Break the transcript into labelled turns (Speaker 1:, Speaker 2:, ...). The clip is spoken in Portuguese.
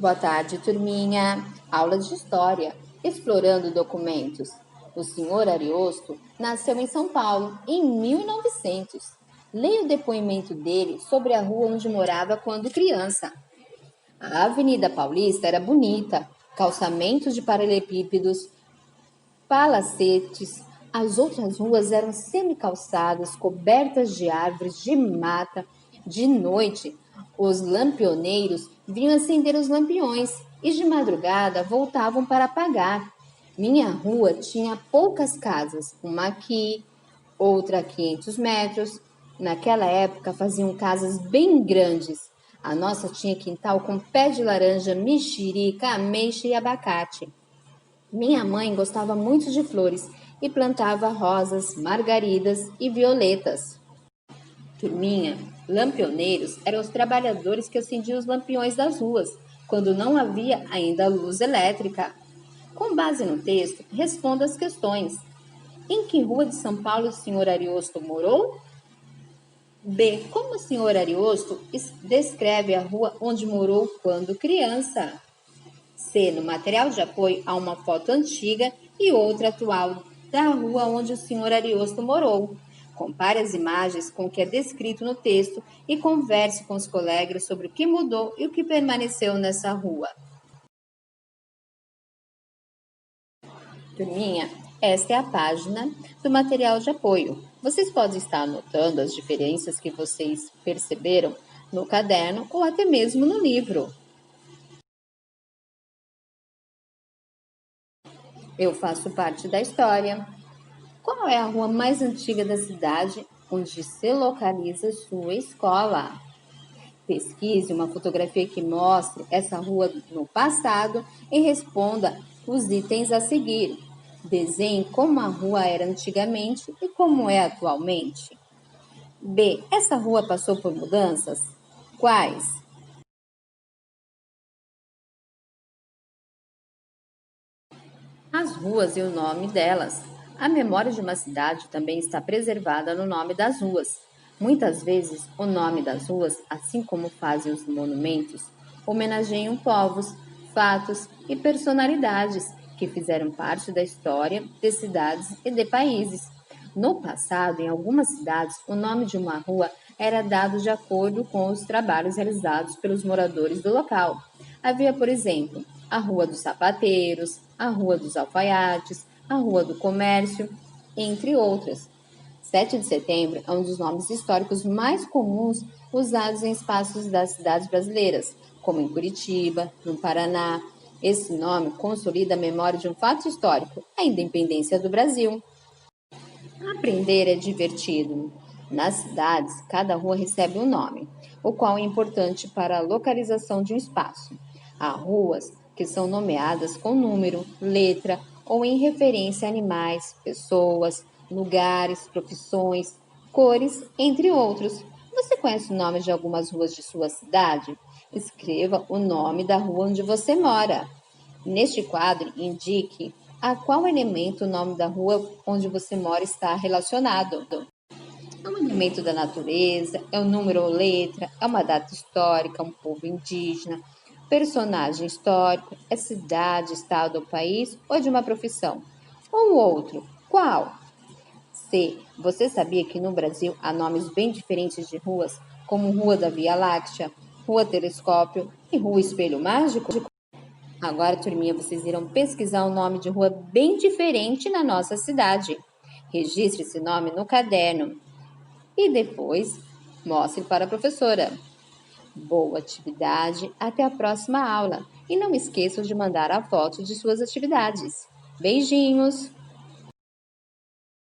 Speaker 1: Boa tarde, turminha. Aula de História, explorando documentos. O senhor Ariosto nasceu em São Paulo em 1900. Leia o depoimento dele sobre a rua onde morava quando criança. A Avenida Paulista era bonita, calçamentos de paralelepípedos, palacetes. As outras ruas eram semicalçadas, cobertas de árvores, de mata. De noite, os lampioneiros vinham acender os lampiões e de madrugada voltavam para apagar. Minha rua tinha poucas casas, uma aqui, outra a 500 metros. Naquela época faziam casas bem grandes. A nossa tinha quintal com pé de laranja, mexerica, ameixa e abacate. Minha mãe gostava muito de flores e plantava rosas, margaridas e violetas. Turminha, lampioneiros eram os trabalhadores que acendiam os lampiões das ruas, quando não havia ainda luz elétrica. Com base no texto, responda as questões. Em que rua de São Paulo o senhor Ariosto morou? B. Como o senhor Ariosto descreve a rua onde morou quando criança? C. No material de apoio há uma foto antiga e outra atual da rua onde o senhor Ariosto morou. Compare as imagens com o que é descrito no texto e converse com os colegas sobre o que mudou e o que permaneceu nessa rua. Turminha, esta é a página do material de apoio. Vocês podem estar anotando as diferenças que vocês perceberam no caderno ou até mesmo no livro. Eu faço parte da história. Qual é a rua mais antiga da cidade onde se localiza sua escola? Pesquise uma fotografia que mostre essa rua no passado e responda os itens a seguir. Desenhe como a rua era antigamente e como é atualmente. B. Essa rua passou por mudanças? Quais? As ruas e o nome delas. A memória de uma cidade também está preservada no nome das ruas. Muitas vezes, o nome das ruas, assim como fazem os monumentos, homenageiam povos, fatos e personalidades que fizeram parte da história de cidades e de países. No passado, em algumas cidades, o nome de uma rua era dado de acordo com os trabalhos realizados pelos moradores do local. Havia, por exemplo, a Rua dos Sapateiros, a Rua dos Alfaiates, a Rua do Comércio, entre outras. 7 de setembro é um dos nomes históricos mais comuns usados em espaços das cidades brasileiras, como em Curitiba, no Paraná. Esse nome consolida a memória de um fato histórico, a independência do Brasil. Aprender é divertido. Nas cidades, cada rua recebe um nome, o qual é importante para a localização de um espaço. Há ruas que são nomeadas com número, letra ou em referência a animais, pessoas, lugares, profissões, cores, entre outros. Você conhece o nome de algumas ruas de sua cidade? Escreva o nome da rua onde você mora. Neste quadro, indique a qual elemento o nome da rua onde você mora está relacionado. É um elemento da natureza, é um número ou letra, é uma data histórica, um povo indígena, personagem histórico, é cidade, estado ou país ou de uma profissão? Ou outro, qual? C. Você sabia que no Brasil há nomes bem diferentes de ruas, como Rua da Via Láctea, Rua Telescópio e Rua Espelho Mágico? Agora, turminha, vocês irão pesquisar um nome de rua bem diferente na nossa cidade. Registre esse nome no caderno e depois mostre para a professora. Boa atividade, até a próxima aula. E não esqueçam de mandar a foto de suas atividades. Beijinhos!